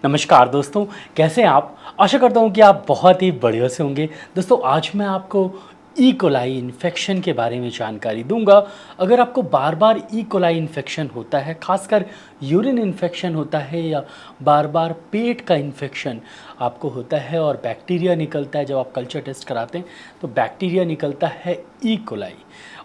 नमस्कार दोस्तों, कैसे हैं आप? आशा करता हूँ कि आप बहुत ही बढ़िया से होंगे। दोस्तों आज मैं आपको ई कोलाई इन्फेक्शन के बारे में जानकारी दूंगा। अगर आपको बार बार ई कोलाई इन्फेक्शन होता है, खासकर यूरिन इन्फेक्शन होता है या बार बार पेट का इन्फेक्शन आपको होता है और बैक्टीरिया निकलता है, जब आप कल्चर टेस्ट कराते हैं तो बैक्टीरिया निकलता है ई कोलाई,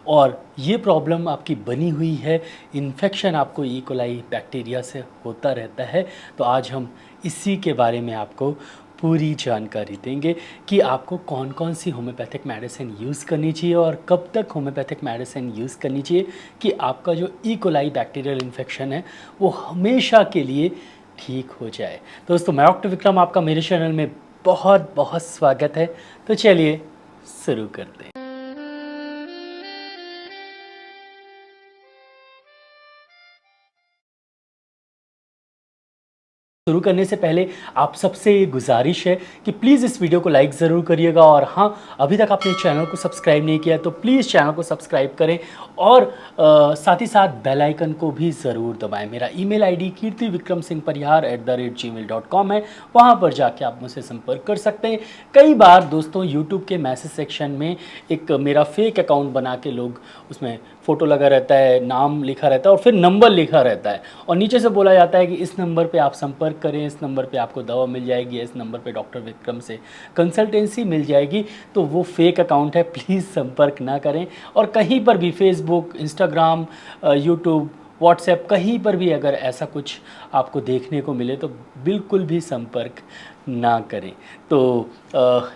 और ये प्रॉब्लम आपकी बनी हुई है, इन्फेक्शन आपको ई कोलाई बैक्टीरिया से होता रहता है। तो आज हम इसी के बारे में आपको पूरी जानकारी देंगे कि आपको कौन कौन सी होम्योपैथिक मेडिसिन यूज़ करनी चाहिए और कब तक होम्योपैथिक मेडिसिन यूज़ करनी चाहिए कि आपका जो ई कोलाई बैक्टीरियल इन्फेक्शन है वो हमेशा के लिए ठीक हो जाए। दोस्तों मैं डॉक्टर विक्रम, आपका मेरे चैनल में बहुत बहुत स्वागत है। तो चलिए शुरू करते हैं। शुरू करने से पहले आप सबसे ये गुजारिश है कि प्लीज़ इस वीडियो को लाइक ज़रूर करिएगा, और हाँ, अभी तक आपने चैनल को सब्सक्राइब नहीं किया तो प्लीज़ चैनल को सब्सक्राइब करें और साथ ही साथ बेल आइकन को भी ज़रूर दबाएं। मेरा ईमेल आईडी kirtivikramsinghparihar@gmail.com है, वहाँ पर जाके आप मुझसे संपर्क कर सकते हैं। कई बार दोस्तों यूट्यूब के मैसेज सेक्शन में एक मेरा फेक अकाउंट बना के लोग, उसमें फ़ोटो लगा रहता है, नाम लिखा रहता है और फिर नंबर लिखा रहता है, और नीचे से बोला जाता है कि इस नंबर पे आप संपर्क करें, इस नंबर पे आपको दवा मिल जाएगी, इस नंबर पे डॉक्टर विक्रम से कंसल्टेंसी मिल जाएगी। तो वो फेक अकाउंट है, प्लीज़ संपर्क ना करें। और कहीं पर भी फेसबुक, इंस्टाग्राम, यूट्यूब, व्हाट्सएप, कहीं पर भी अगर ऐसा कुछ आपको देखने को मिले तो बिल्कुल भी संपर्क ना करें। तो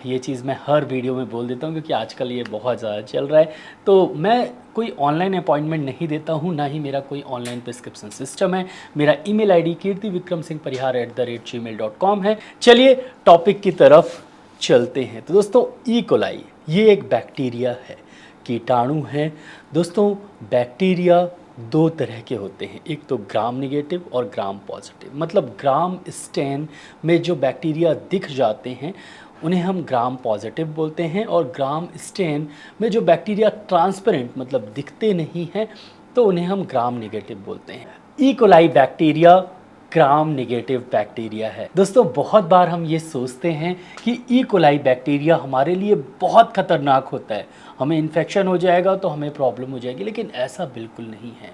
ये चीज़ मैं हर वीडियो में बोल देता हूँ क्योंकि आजकल ये बहुत ज़्यादा चल रहा है। तो मैं कोई ऑनलाइन अपॉइंटमेंट नहीं देता हूँ, ना ही मेरा कोई ऑनलाइन प्रिस्क्रिप्शन सिस्टम है। मेरा ईमेल आईडी kirtivikramsinghparihar@gmail.com है। चलिए टॉपिक की तरफ चलते हैं। तो दोस्तों ई कोलाई ये एक बैक्टीरिया है, कीटाणु है। दोस्तों बैक्टीरिया दो तरह के होते हैं, एक तो ग्राम नेगेटिव और ग्राम पॉजिटिव। मतलब ग्राम स्टेन में जो बैक्टीरिया दिख जाते हैं उन्हें हम ग्राम पॉजिटिव बोलते हैं, और ग्राम स्टेन में जो बैक्टीरिया ट्रांसपेरेंट मतलब दिखते नहीं हैं तो उन्हें हम ग्राम नेगेटिव बोलते हैं। E coli bacteria gram negative bacteria है। दोस्तों बहुत बार हम ये सोचते हैं कि ई कोलाई बैक्टीरिया हमारे लिए बहुत खतरनाक होता है, हमें इन्फेक्शन हो जाएगा तो हमें प्रॉब्लम हो जाएगी, लेकिन ऐसा बिल्कुल नहीं है।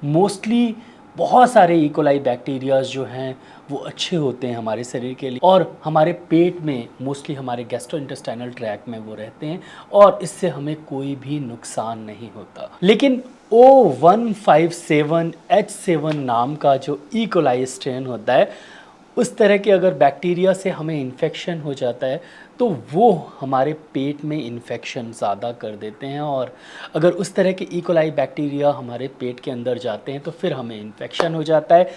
मोस्टली बहुत सारे ई कोलाई बैक्टीरियाज जो हैं वो अच्छे होते हैं हमारे शरीर के लिए, और हमारे पेट में मोस्टली हमारे गैस्ट्रोइंटेस्टाइनल ट्रैक्ट में वो रहते हैं और इससे हमें कोई भी नुकसान नहीं होता। लेकिन O157H7 नाम का जो ई कोलाई स्ट्रेन होता है, उस तरह के अगर बैक्टीरिया से हमें इन्फेक्शन हो जाता है तो वो हमारे पेट में इन्फेक्शन ज़्यादा कर देते हैं, और अगर उस तरह के ई कोलाई बैक्टीरिया हमारे पेट के अंदर जाते हैं तो फिर हमें इन्फेक्शन हो जाता है,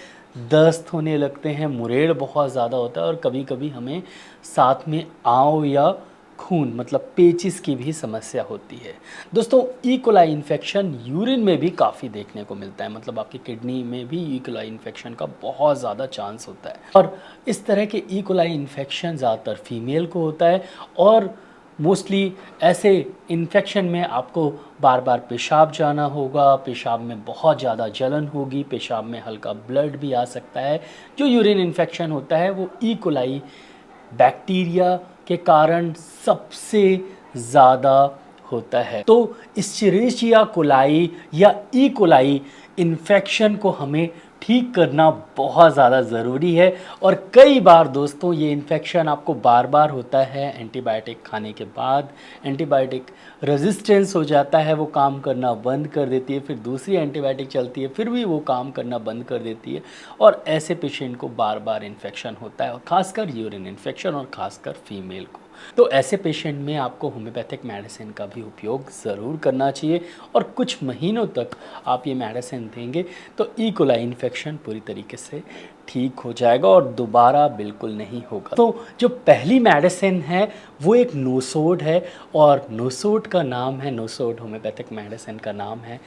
दस्त होने लगते हैं, मुरेड़ बहुत ज़्यादा होता है, और कभी कभी हमें साथ में आंव या खून मतलब पेचिस की भी समस्या होती है। दोस्तों ई कोलाई इन्फेक्शन यूरिन में भी काफ़ी देखने को मिलता है, मतलब आपकी किडनी में भी ई कोलाई इन्फेक्शन का बहुत ज़्यादा चांस होता है, और इस तरह के ई कोलाई इन्फेक्शन ज़्यादातर फीमेल को होता है। और मोस्टली ऐसे इन्फेक्शन में आपको बार बार पेशाब जाना होगा, पेशाब में बहुत ज़्यादा जलन होगी, पेशाब में हल्का ब्लड भी आ सकता है। जो यूरिन इन्फेक्शन होता है वो ई कोलाई बैक्टीरिया के कारण सबसे ज़्यादा होता है। तो इस्चेरिशिया कोलाई या ई कोलाई इन्फेक्शन को हमें ठीक करना बहुत ज़्यादा ज़रूरी है। और कई बार दोस्तों ये इन्फेक्शन आपको बार बार होता है एंटीबायोटिक खाने के बाद, एंटीबायोटिक रेजिस्टेंस हो जाता है, वो काम करना बंद कर देती है, फिर दूसरी एंटीबायोटिक चलती है, फिर भी वो काम करना बंद कर देती है, और ऐसे पेशेंट को बार बार इन्फेक्शन होता है, और ख़ासकर यूरिन इन्फेक्शन, और ख़ासकर फीमेल को। तो ऐसे पेशेंट में आपको होम्योपैथिक मेडिसिन का भी उपयोग ज़रूर करना चाहिए, और कुछ महीनों तक आप ये मेडिसिन देंगे तो ई कोलाई इन्फेक्शन पूरी तरीके से ठीक हो जाएगा और दोबारा बिल्कुल नहीं होगा। तो जो पहली मेडिसिन है वो एक नोसोड है, और नोसोड का नाम है, नोसोड होम्योपैथिक मेडिसिन का नाम है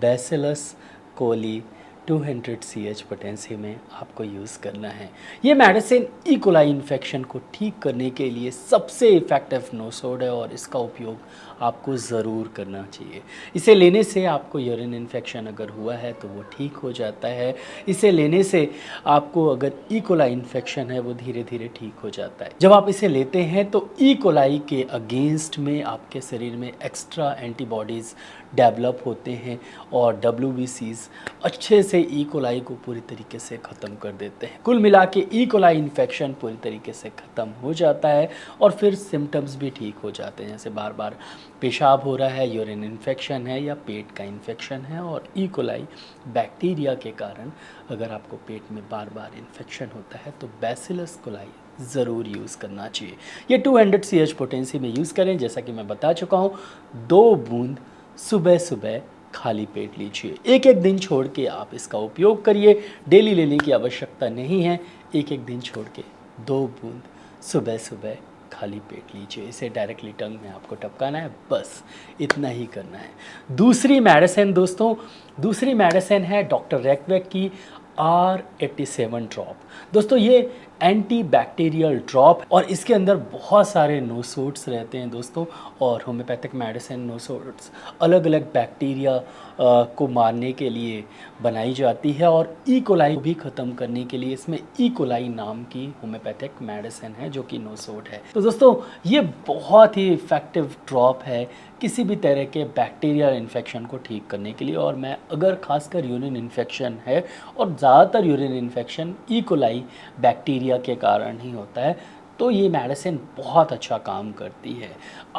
बैसिलस कोली 200 CH पोटेंसी में आपको यूज़ करना है। ये मेडिसिन ई कोलाई इन्फेक्शन को ठीक करने के लिए सबसे इफ़ेक्टिव नोसोड है, और इसका उपयोग आपको ज़रूर करना चाहिए। इसे लेने से आपको यूरिन इन्फेक्शन अगर हुआ है तो वो ठीक हो जाता है। इसे लेने से आपको अगर ई कोलाई इन्फेक्शन है वो धीरे धीरे ठीक हो जाता है। जब आप इसे लेते हैं तो ई कोलाई के अगेंस्ट में आपके शरीर में एक्स्ट्रा एंटीबॉडीज़ डेवलप होते हैं और WBCs अच्छे से ई कोलाई को पूरी तरीके से ख़त्म कर देते हैं। कुल मिला के ई कोलाई इन्फेक्शन पूरी तरीके से ख़त्म हो जाता है और फिर सिम्टम्स भी ठीक हो जाते हैं, जैसे बार बार पेशाब हो रहा है, यूरिन इन्फेक्शन है या पेट का इन्फेक्शन है। और ई कोलाई बैक्टीरिया के कारण अगर आपको पेट में बार बार इन्फेक्शन होता है तो बैसिलस कोलाई ज़रूर यूज़ करना चाहिए। ये 200 CH पोटेंसी में यूज़ करें, जैसा कि मैं बता चुका हूँ। 2 बूंद सुबह सुबह खाली पेट लीजिए। एक एक दिन छोड़ के आप इसका उपयोग करिए, डेली लेने की आवश्यकता नहीं है। एक एक दिन छोड़ के 2 बूंद सुबह सुबह खाली पेट लीजिए। इसे डायरेक्टली टंग में आपको टपकाना है, बस इतना ही करना है। दूसरी मेडिसिन दोस्तों, दूसरी मेडिसिन है डॉक्टर रैकवेक की R87 ड्रॉप। दोस्तों ये एंटी बैक्टीरियल ड्रॉप और इसके अंदर बहुत सारे नोसोड्स रहते हैं दोस्तों। और होम्योपैथिक मेडिसिन नोसोड्स अलग अलग बैक्टीरिया को मारने के लिए बनाई जाती है और ई कोलाई को भी ख़त्म करने के लिए इसमें ई कोलाई नाम की होम्योपैथिक मेडिसिन है जो कि नोसोड है। तो दोस्तों ये बहुत ही इफ़ेक्टिव ड्रॉप है किसी भी तरह के बैक्टीरियल इन्फेक्शन को ठीक करने के लिए। और मैं अगर खासकर यूरिन इन्फेक्शन है और ज़्यादातर urine infection E coli bacteria के कारण ही होता है तो ये मेडिसिन बहुत अच्छा काम करती है।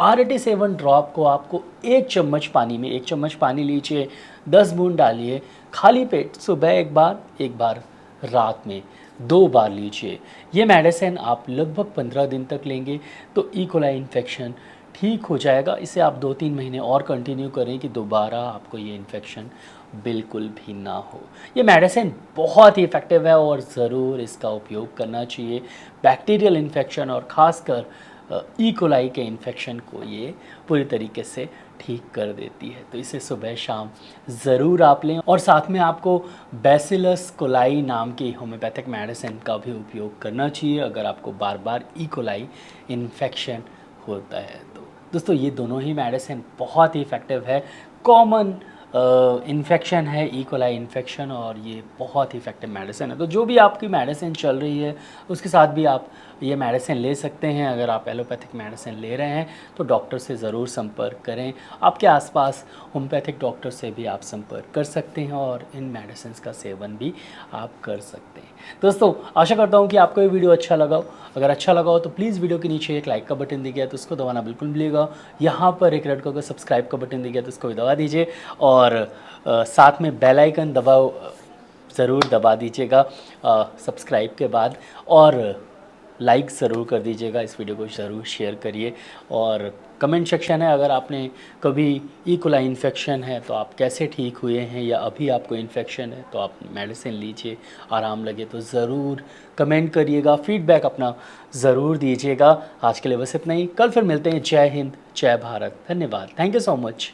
R87 ड्रॉप को आपको 1 चम्मच पानी में, 1 चम्मच पानी लीजिए, 10 बूंद डालिए, खाली पेट सुबह एक बार रात में 2 बार लीजिए। ये मेडिसिन आप लगभग 15 दिन तक लेंगे तो ई कोलाई इन्फेक्शन ठीक हो जाएगा। इसे आप 2-3 महीने और कंटिन्यू करें कि दोबारा आपको ये इन्फेक्शन बिल्कुल भी ना हो। ये मेडिसिन बहुत ही इफ़ेक्टिव है और ज़रूर इसका उपयोग करना चाहिए। बैक्टीरियल इन्फेक्शन और ख़ासकर ई कोलाई के इन्फेक्शन को ये पूरी तरीके से ठीक कर देती है। तो इसे सुबह शाम ज़रूर आप लें और साथ में आपको बैसिलस कोलाई नाम की होम्योपैथिक मेडिसिन का भी उपयोग करना चाहिए अगर आपको बार बार ई कोलाई इन्फेक्शन होता है। तो दोस्तों ये दोनों ही मेडिसिन बहुत ही इफ़ेक्टिव है। कॉमन इन्फेक्शन है ई कोलाई इन्फेक्शन और ये बहुत ही इफ़ेक्टिव मेडिसिन है। तो जो भी आपकी मेडिसिन चल रही है उसके साथ भी आप ये मेडिसिन ले सकते हैं। अगर आप एलोपैथिक मेडिसिन ले रहे हैं तो डॉक्टर से ज़रूर संपर्क करें। आपके आसपास होम्योपैथिक डॉक्टर से भी आप संपर्क कर सकते हैं और इन मेडिसिन का सेवन भी आप कर सकते हैं। दोस्तों आशा करता हूँ कि आपको ये वीडियो अच्छा लगा हो। अगर अच्छा लगा हो तो प्लीज़ वीडियो के नीचे एक लाइक का बटन दिया गया तो उसको दबाना बिल्कुल नहीं भूलिएगा। यहाँ पर एक रेड कलर का सब्सक्राइब का बटन दिया गया तो उसको भी दबा दीजिए और साथ में बेल आइकन ज़रूर दबा दीजिएगा सब्सक्राइब के बाद। और लाइक ज़रूर कर दीजिएगा, इस वीडियो को ज़रूर शेयर करिए। और कमेंट सेक्शन है, अगर आपने कभी ई कोलाई इन्फेक्शन है तो आप कैसे ठीक हुए हैं या अभी आपको इन्फेक्शन है तो आप मेडिसिन लीजिए, आराम लगे तो ज़रूर कमेंट करिएगा, फीडबैक अपना ज़रूर दीजिएगा। आज के लिए बस इतना ही, कल फिर मिलते हैं। जय हिंद, जय भारत, धन्यवाद, थैंक यू सो मच।